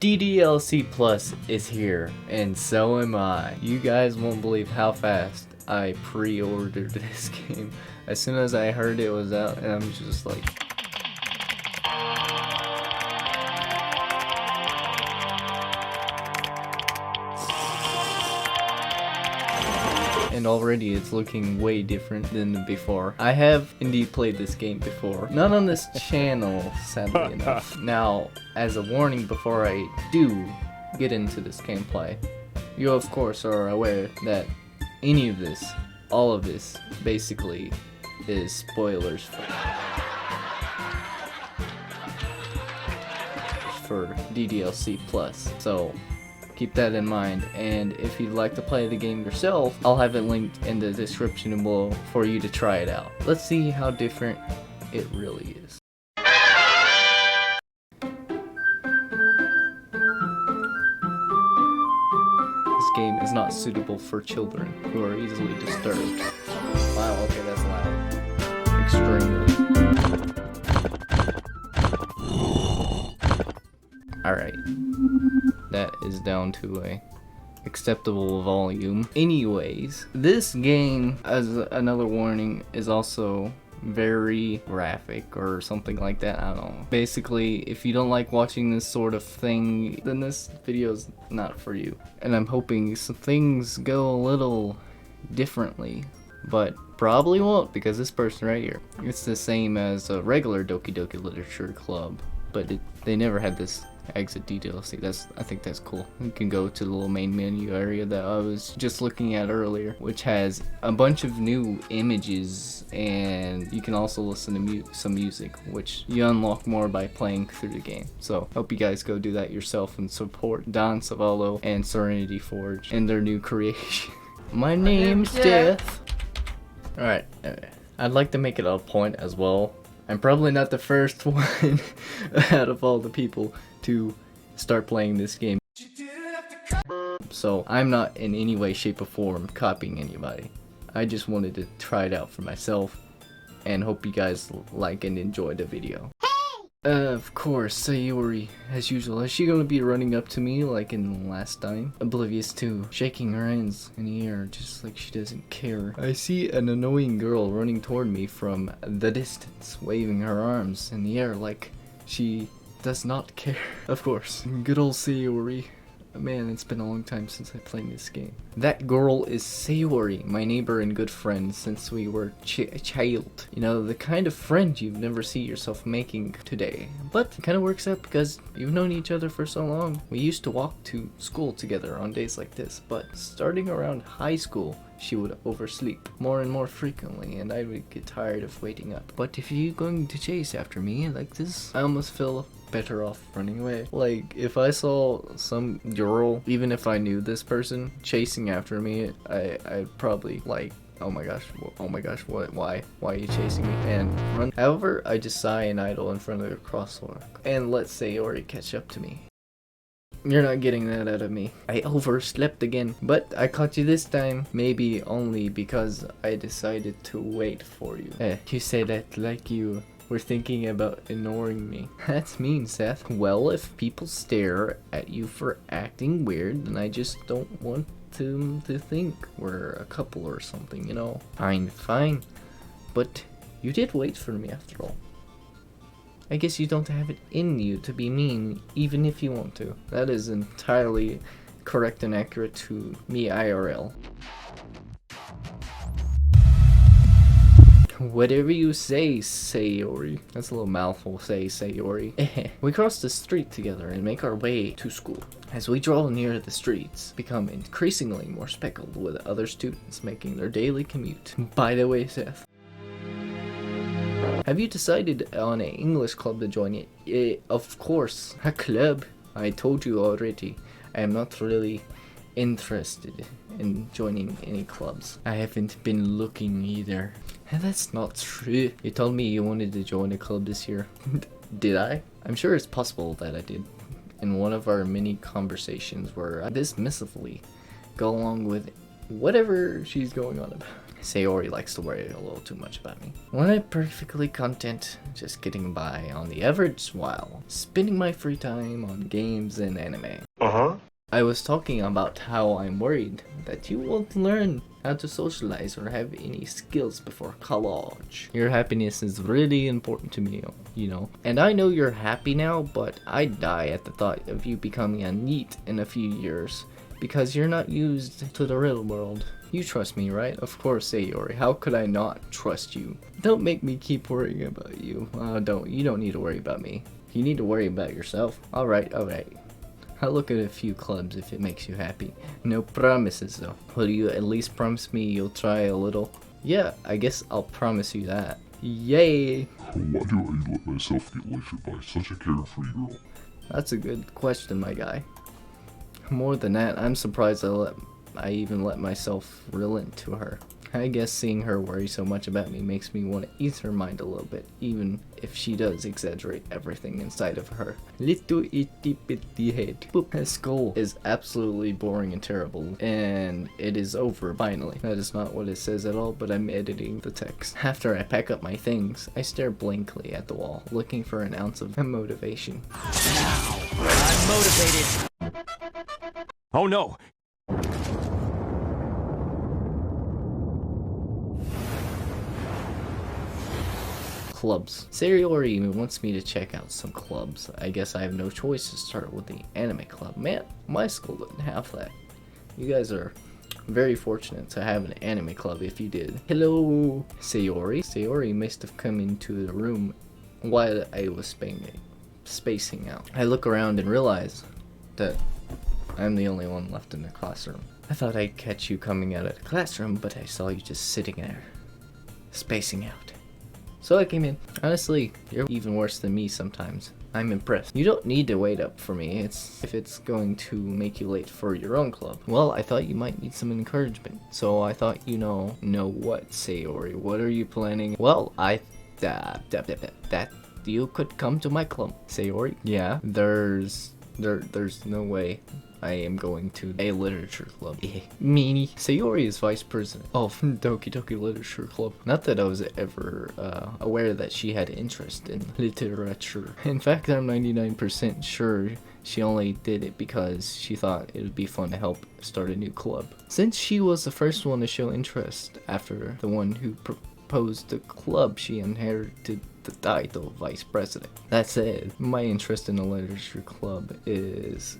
ddlc Plus is here, and so am I. You guys won't believe how fast I pre-ordered this game. As soon as I heard it was out, and I'm just like... And already it's looking way different than before. I have indeed played this game before. Not on this channel, sadly enough. Now, as a warning before I do get into this gameplay, you of course are aware that any of this, all of this, basically is spoilers for ddlc Plus. So keep that in mind, and if you'd like to play the game yourself, I'll have it linked in the description below for you to try it out. Let's see how different it really is. This game is not suitable for children who are easily disturbed. Wow, okay, that's loud. Extremely. Alright. That is down to a acceptable volume. Anyways, this game, as another warning, is also very graphic or something like that. I don't know. Basically, if you don't like watching this sort of thing, then this video is not for you. And I'm hoping some things go a little differently, but probably won't, because this person right here, it's the same as a regular Doki Doki Literature Club, but they never had this exit ddlc. I think that's cool. You can go to the little main menu area that I was just looking at earlier, which has a bunch of new images, and you can also listen to some music, which you unlock more by playing through the game. So hope you guys go do that yourself and support Don Savallo and Serenity Forge and their new creation. My name's Death. Alright, I'd like to make it a point as well. I'm probably not the first one out of all the people to start playing this game. So I'm not in any way, shape, or form copying anybody. I just wanted to try it out for myself and hope you guys like and enjoy the video. Of course, Sayori, as usual, is she gonna be running up to me like in last time? Oblivious to shaking her hands in the air just like she doesn't care. I see an annoying girl running toward me from the distance, waving her arms in the air like she does not care. Of course, good old Sayori. Man, it's been a long time since I played this game. That girl is Sayori, my neighbor and good friend since we were a child. You know, the kind of friend you'd never see yourself making today. But it kind of works out because you've known each other for so long. We used to walk to school together on days like this, but starting around high school, she would oversleep more and more frequently, and I would get tired of waiting up. But if you're going to chase after me like this, I almost feel better off running away. Like, if I saw some girl, even if I knew this person, chasing after me, I'd probably like, oh my gosh, what, why are you chasing me, and run. However, I just sigh and idle in front of the crosswalk and let Sayori catch up to me. You're not getting that out of me. I overslept again, but I caught you this time, maybe only because I decided to wait for you. You say that like you were thinking about ignoring me. That's mean, Seth. Well, if people stare at you for acting weird, then I just don't want them to think we're a couple or something, you know? Fine. But you did wait for me after all. I guess you don't have it in you to be mean, even if you want to. That is entirely correct and accurate to me IRL. Whatever you say, Sayori. That's a little mouthful, Sayori. We cross the street together and make our way to school. As we draw near the streets, become increasingly more speckled with other students making their daily commute. By the way, Seth, have you decided on an English club to join it? Of course, a club. I told you already. I am not really interested in joining any clubs. I haven't been looking either. And that's not true. You told me you wanted to join a club this year. Did I? I'm sure it's possible that I did. In one of our mini conversations where I dismissively go along with whatever she's going on about. Sayori likes to worry a little too much about me. When I'm perfectly content, just getting by on the average while spending my free time on games and anime. I was talking about how I'm worried that you won't learn how to socialize or have any skills before college. Your happiness is really important to me, you know. And I know you're happy now, but I'd die at the thought of you becoming a NEET in a few years because you're not used to the real world. You trust me, right? Of course, Sayori. How could I not trust you? Don't make me keep worrying about you. You don't need to worry about me. You need to worry about yourself. Alright. I'll look at a few clubs if it makes you happy. No promises though. Will you at least promise me you'll try a little? Yeah, I guess I'll promise you that. Yay! Why do I let myself get lectured by such a carefree girl? That's a good question, my guy. More than that, I'm surprised I even let myself relent to her. I guess seeing her worry so much about me makes me want to ease her mind a little bit, even if she does exaggerate everything inside of her little itty bitty head. Boop. School is absolutely boring and terrible, and it is over finally. That is not what it says at all, but I'm editing the text. After I pack up my things, I stare blankly at the wall, looking for an ounce of motivation. Now, I'm motivated. Oh no! Clubs. Sayori wants me to check out some clubs. I guess I have no choice to start with the anime club. Man, my school didn't have that. You guys are very fortunate to have an anime club if you did. Hello, Sayori. Sayori must have come into the room while I was spacing out. I look around and realize that I'm the only one left in the classroom. I thought I'd catch you coming out of the classroom, but I saw you just sitting there, spacing out. So I came in. Honestly, you're even worse than me sometimes. I'm impressed. You don't need to wait up for me if it's going to make you late for your own club. Well, I thought you might need some encouragement. So I thought know what, Sayori? What are you planning? Well, that you could come to my club. Sayori? Yeah, there's no way I am going to a literature club. Meanie. Sayori is vice president of Doki Doki Literature Club. Not that I was ever aware that she had interest in literature. In fact, I'm 99% sure she only did it because she thought it would be fun to help start a new club. Since she was the first one to show interest after the one who proposed the club, she inherited the title of vice president. That said, my interest in the literature club is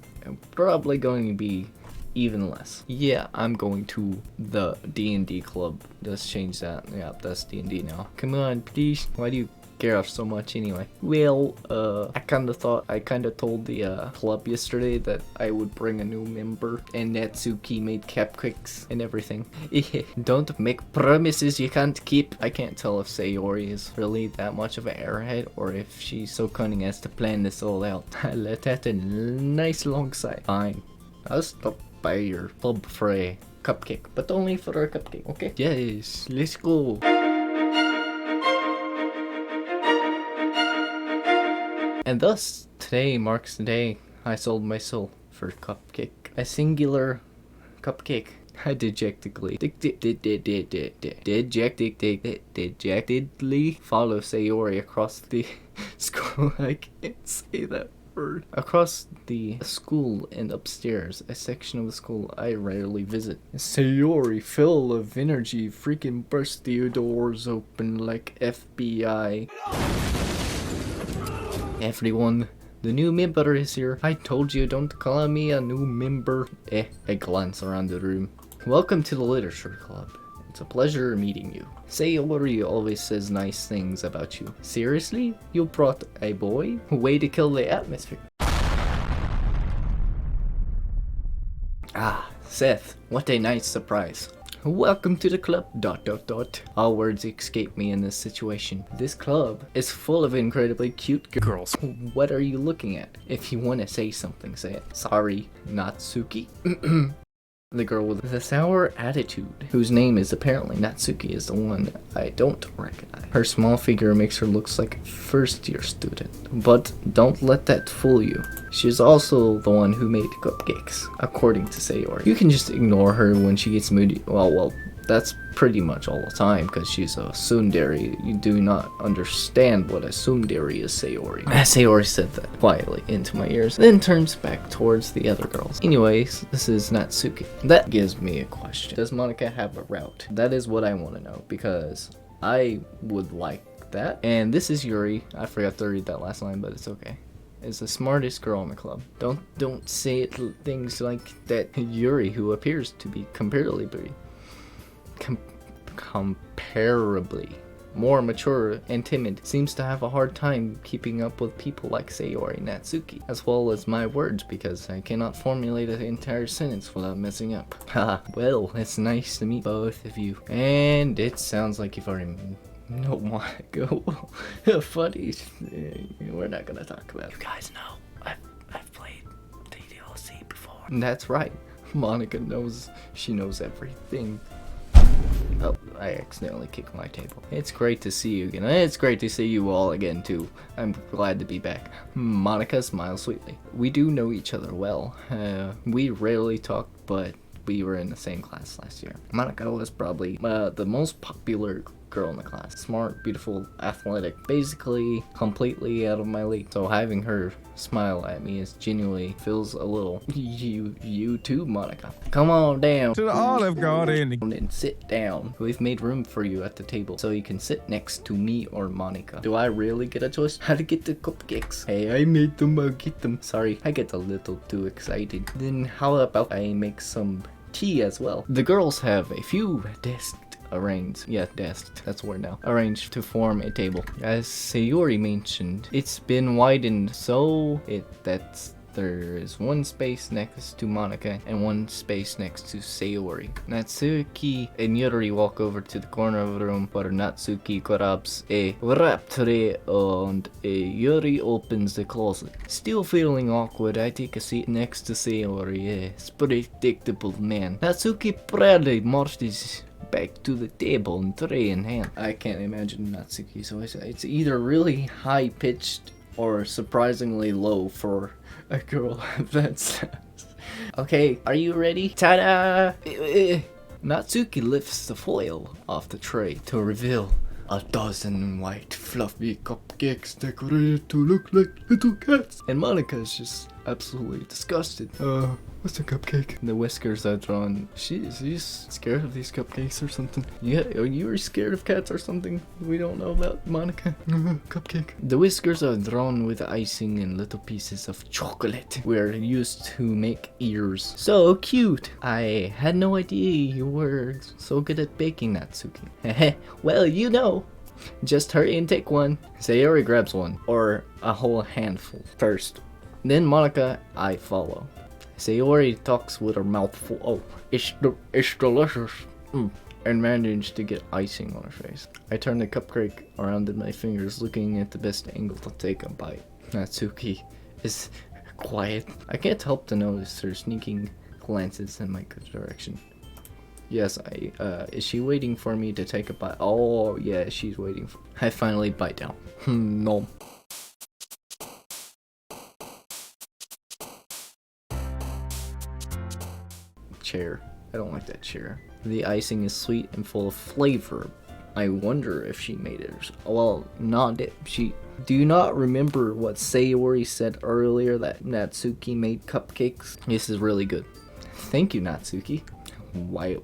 probably going to be even less. Yeah, I'm going to the D&D club. Let's change that. Yeah, that's D&D now. Come on, please. Why do you care off so much anyway? Well, I kinda told the club yesterday that I would bring a new member, and Natsuki made cupcakes and everything. Don't make promises you can't keep. I can't tell if Sayori is really that much of an airhead or if she's so cunning as to plan this all out. I let out a nice long sigh. Fine, I'll stop by your club for a cupcake, but only for a cupcake, okay? Yes, let's go. And thus, today marks the day I sold my soul for cupcake. A singular cupcake. I dejectedly follow Sayori across the school. I can't say that word. Across the school and upstairs, a section of the school I rarely visit. Sayori, full of energy, freaking burst the doors open like FBI. Everyone, the new member is here. I told you, don't call me a new member. I glance around the room. Welcome to the literature club. It's a pleasure meeting you. Sayori always says nice things about you. Seriously? You brought a boy? Way to kill the atmosphere. Ah, Seth, what a nice surprise. Welcome to the club, ... All words escape me in this situation. This club is full of incredibly cute girls. What are you looking at? If you want to say something, say it. Sorry, Natsuki. The girl with the sour attitude, whose name is apparently Natsuki, is the one I don't recognize. Her small figure makes her look like a first-year student, but don't let that fool you. She's also the one who made cupcakes, according to Sayori. You can just ignore her when she gets moody. Well, that's pretty much all the time because she's a tsundere. You do not understand what a tsundere is, Sayori. Sayori said that quietly into my ears, then turns back towards the other girls. Anyways, this is Natsuki. That gives me a question. Does Monica have a route? That is what I want to know because I would like that. And this is Yuri. I forgot to read that last line, but it's okay. Is the smartest girl in the club. Don't say it things like that. Yuri, who appears to be comparably more mature and timid, seems to have a hard time keeping up with people like Sayori Natsuki, as well as my words, because I cannot formulate an entire sentence without messing up. Haha. Well, it's nice to meet both of you, and it sounds like you've already no Monica. Funny. We're not gonna talk about it. You guys know I've played ddlc before. That's right. Monica knows. She knows everything. Oh, I accidentally kicked my table. It's great to see you again. It's great to see you all again too. I'm glad to be back. Monica smiles sweetly. We do know each other well. We rarely talk, but we were in the same class last year. Monica was probably the most popular girl in the class. Smart, beautiful, athletic, basically completely out of my league. So having her smile at me is genuinely feels a little you too, Monica. Come on down to the Olive Garden and sit down. We've made room for you at the table so you can sit next to me or Monica. Do I really get a choice how to get the cupcakes? Hey, I made them, I'll get them. Sorry, I get a little too excited. Then how about I make some tea as well? The girls have a few desks arranged. Yeah, desk. That's the word now. Arranged to form a table. As Sayori mentioned, it's been widened so there is one space next to Monica and one space next to Sayori. Natsuki and Yuri walk over to the corner of the room where Natsuki grabs a wrap tray and Yuri opens the closet. Still feeling awkward, I take a seat next to Sayori. Yes, predictable man. Natsuki proudly marches back to the table and tray in hand. I can't imagine Natsuki, so it's either really high pitched or surprisingly low for a girl that says. Okay, are you ready? Ta-da! Natsuki lifts the foil off the tray to reveal a dozen white fluffy cupcakes decorated to look like little cats. And Monica's just absolutely disgusted. What's a cupcake? The whiskers are drawn. She's scared of these cupcakes or something. Yeah, are you scared of cats or something we don't know about, Monica? Cupcake. The whiskers are drawn with icing and little pieces of chocolate. We're used to make ears. So cute. I had no idea you were so good at baking, Natsuki. Well, you know. Just hurry and take one. Sayori grabs one, or a whole handful first. Then Monica, I follow. Sayori talks with her mouth full. Oh, it's delicious. And managed to get icing on her face. I turn the cupcake around in my fingers, looking at the best angle to take a bite. Natsuki is quiet. I can't help to notice her sneaking glances in my good direction. Yes, is she waiting for me to take a bite? Oh, yeah, she's waiting. I finally bite down. No. Chair. I don't like that chair. The icing is sweet and full of flavor. I wonder if she made it. Well, not if she. Do you not remember what Sayori said earlier that Natsuki made cupcakes? This is really good. Thank you, Natsuki. Why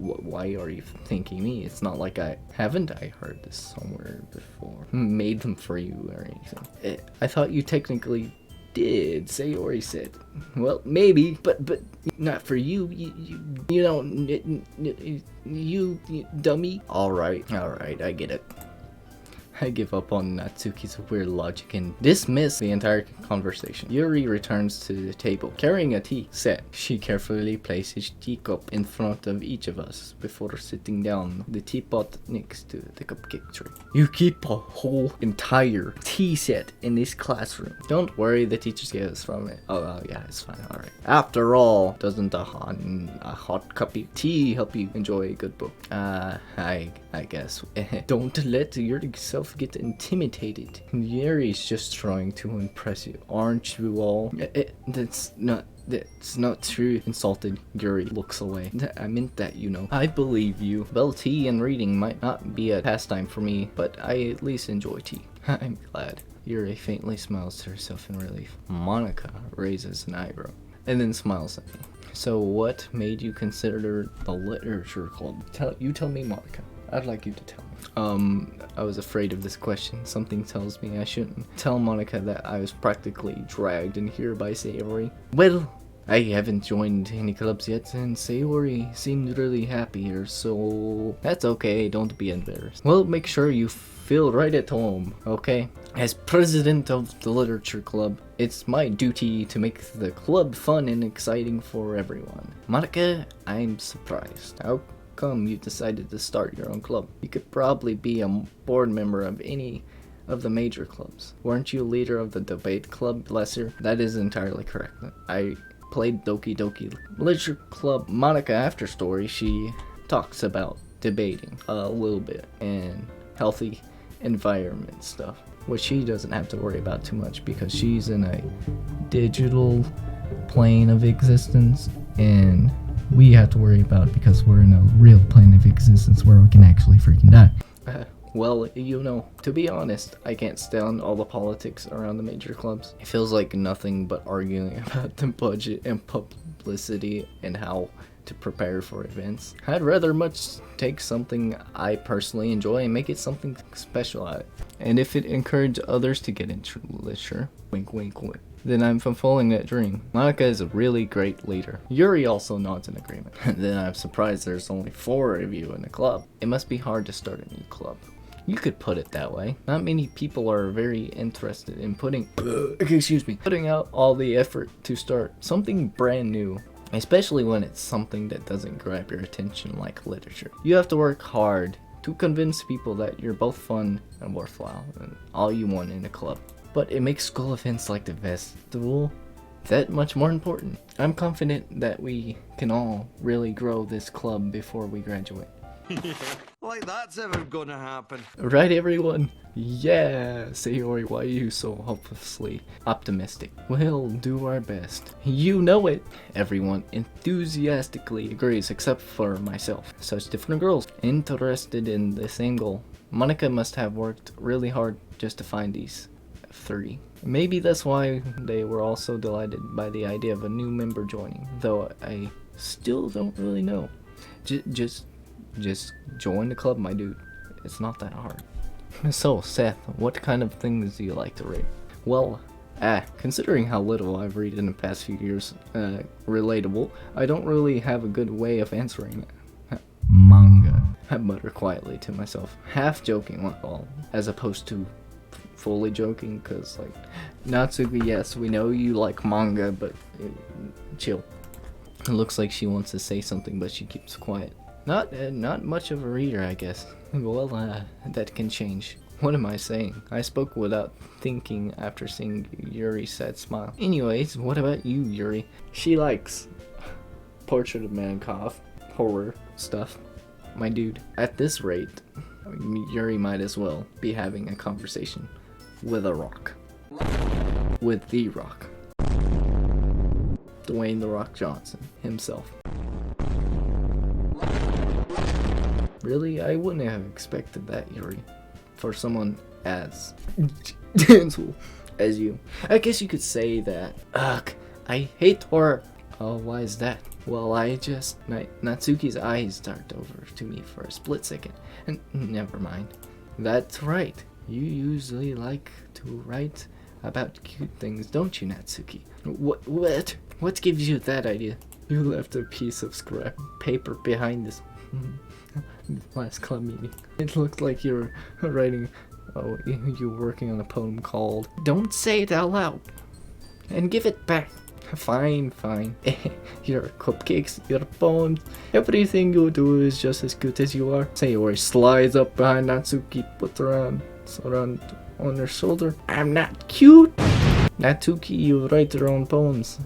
are you thanking me? It's not like I heard this somewhere before. Made them for you or anything. I thought you technically did, Sayori said. Well, maybe, but not for you. You don't. You dummy. All right, I get it. I give up on Natsuki's weird logic and dismiss the entire conversation. Yuri returns to the table, carrying a tea set. She carefully places teacup in front of each of us before sitting down the teapot next to the cupcake tray. You keep a whole entire tea set in this classroom. Don't worry, the teachers gave us from it. Oh yeah, it's fine, alright. After all, doesn't a hot cup of tea help you enjoy a good book? I guess. Don't let yourself yourself get intimidated. Yuri's just trying to impress you, aren't you all? That's not true. Insulted Yuri looks away. I meant that, you know. I believe you. Well, tea and reading might not be a pastime for me, but I at least enjoy tea. I'm glad. Yuri faintly smiles to herself in relief. Monica raises an eyebrow and then smiles at me. So what made you consider the literature club? You tell me, Monica. I'd like you to tell me. I was afraid of this question. Something tells me I shouldn't tell Monica that I was practically dragged in here by Sayori. Well, I haven't joined any clubs yet, and Sayori seemed really happy here, so that's okay, don't be embarrassed. Well, make sure you feel right at home, okay? As president of the literature club, it's my duty to make the club fun and exciting for everyone. Monica, I'm surprised. How come you decided to start your own club? You could probably be a board member of any of the major clubs. Weren't you leader of the debate club last year? That is entirely correct. I played Doki Doki Literature Club. Monica, after story, she talks about debating a little bit and healthy environment stuff, which she doesn't have to worry about too much because she's in a digital plane of existence, and we have to worry about it because we're in a real plane of existence where we can actually freaking die. Well, you know, to be honest, I can't stand all the politics around the major clubs. It feels like nothing but arguing about the budget and publicity and how to prepare for events. I'd rather much take something I personally enjoy and make it something special at it. And if it encourages others to get into literature, wink wink wink, then I'm fulfilling that dream. Monica is a really great leader. Yuri also nods in agreement. Then I'm surprised there's only 4 of you in the club. It must be hard to start a new club. You could put it that way. Not many people are very interested in putting out all the effort to start something brand new, especially when it's something that doesn't grab your attention like literature. You have to work hard to convince people that you're both fun and worthwhile and all you want in a club. But it makes school events like the festival that much more important. I'm confident that we can all really grow this club before we graduate. Like that's ever gonna happen. Right, everyone? Yeah, Sayori, why are you so hopelessly optimistic? We'll do our best. You know it. Everyone enthusiastically agrees except for myself. Such different girls interested in the same goal. Monica must have worked really hard just to find these 3. Maybe that's why they were all so delighted by the idea of a new member joining, though I still don't really know. Just join the club, my dude. It's not that hard. So, Seth, what kind of things do you like to read? Well, considering how little I've read in the past few years, relatable, I don't really have a good way of answering it. Manga. I mutter quietly to myself, half joking, as opposed to fully joking, cause like, Natsuki, yes, we know you like manga, but chill. It looks like she wants to say something, but she keeps quiet. Not much of a reader, I guess. Well, that can change. What am I saying? I spoke without thinking after seeing Yuri's sad smile. Anyways, what about you, Yuri? She likes Portrait of Mankov, horror stuff. My dude, at this rate, Yuri might as well be having a conversation with a rock. With the Rock. Dwayne "The Rock" Johnson himself. Really? I wouldn't have expected that, Yuri. For someone as gentle as you. I guess you could say that. Ugh, I hate horror. Oh, why is that? Well, Natsuki's eyes darted over to me for a split second. And never mind. That's right. You usually like to write about cute things, don't you, Natsuki? What gives you that idea? You left a piece of scrap paper behind this last club meeting. It looked like you were writing, you were working on a poem called Don't Say It Out Loud and Give It Back. Fine. Your cupcakes, your poems, everything you do is just as cute as you are. Sayori slides up behind Natsuki, puts her arm on her shoulder. I'm not cute. Natsuki, you write your own poems.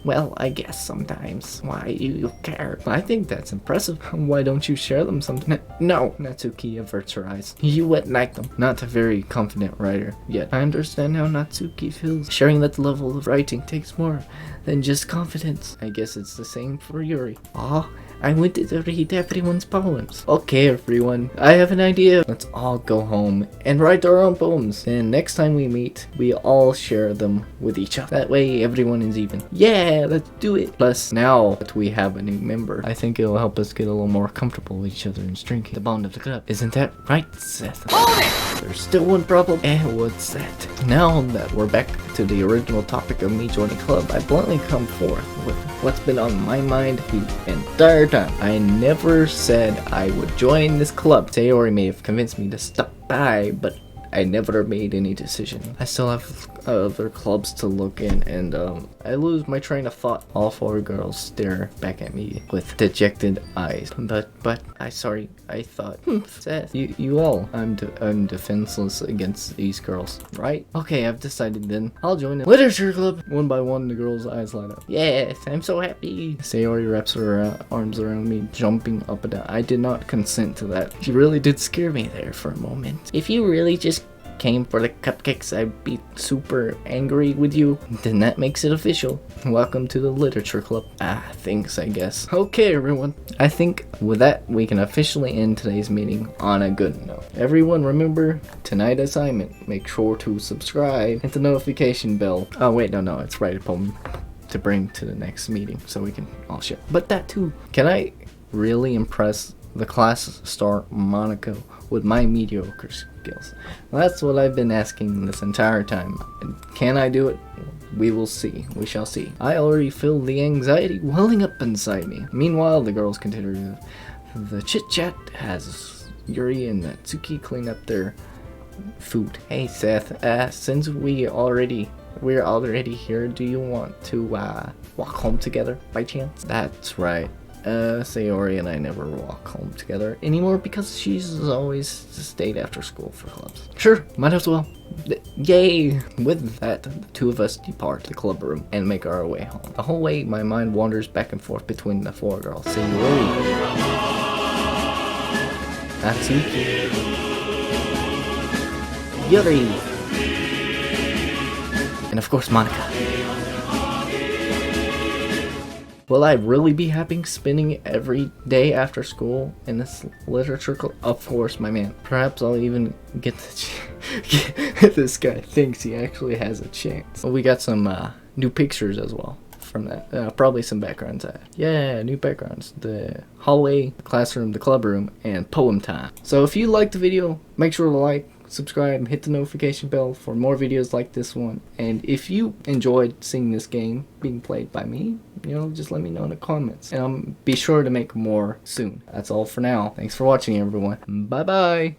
Well, I guess sometimes. Why do you care? I think that's impressive. Why don't you share them sometime? No, Natsuki averts her eyes. You wouldn't like them. Not a very confident writer, yet I understand how Natsuki feels. Sharing that level of writing takes more than just confidence. I guess it's the same for Yuri. Aw, I wanted to read everyone's poems. Okay, everyone, I have an idea. Let's all go home and write our own poems. And next time we meet, we all share them with each other. That way, everyone is even. Yeah, let's do it. Plus, now that we have a new member, I think it'll help us get a little more comfortable with each other and drinking the bond of the club. Isn't that right, Seth? Hold it! There's still one problem. What's that? Now that we're back to the original topic of me joining club, I bluntly come forth with what's been on my mind the entire time. I never said I would join this club. Sayori may have convinced me to stop by, but I never made any decision. I still have other clubs to look in, and I lose my train of thought. All four girls stare back at me with dejected eyes. But I thought, Seth, you all, I'm defenseless against these girls, right? Okay, I've decided then. I'll join the literature club. One by one, the girls' eyes light up. Yes, I'm so happy. Sayori wraps her arms around me, jumping up and down. I did not consent to that. She really did scare me there for a moment. If you really just came for the cupcakes, I'd be super angry with you. Then that makes it official. Welcome to the literature club. Thanks, I guess. Okay, everyone. I think with that, we can officially end today's meeting on a good note. Everyone, remember tonight's assignment. Make sure to subscribe, hit the notification bell. Oh wait, no, it's write a poem to bring to the next meeting so we can all share. But that too. Can I really impress the class star Monaco with my mediocre skills? Well, that's what I've been asking this entire time. And can I do it? We will see. We shall see. I already feel the anxiety welling up inside me. Meanwhile, the girls continue the chit-chat as Yuri and Natsuki clean up their food. Hey Seth, since we're already here, do you want to walk home together by chance? That's right. Sayori and I never walk home together anymore because she's always stayed after school for clubs. Sure, might as well. Yay! With that, the two of us depart the club room and make our way home. The whole way, my mind wanders back and forth between the four girls. Sayori, Natsuki, Yuri, and of course Monica. Will I really be happy spending every day after school in this literature club? Of course, my man. Perhaps I'll even get the this guy thinks he actually has a chance. Well, we got some new pictures as well from that. Probably some backgrounds. Yeah, new backgrounds. The hallway, the classroom, the club room, and poem time. So if you liked the video, make sure to like, subscribe, hit the notification bell for more videos like this one. And if you enjoyed seeing this game being played by me, just let me know in the comments. And I'll be sure to make more soon. That's all for now. Thanks for watching, everyone. Bye bye.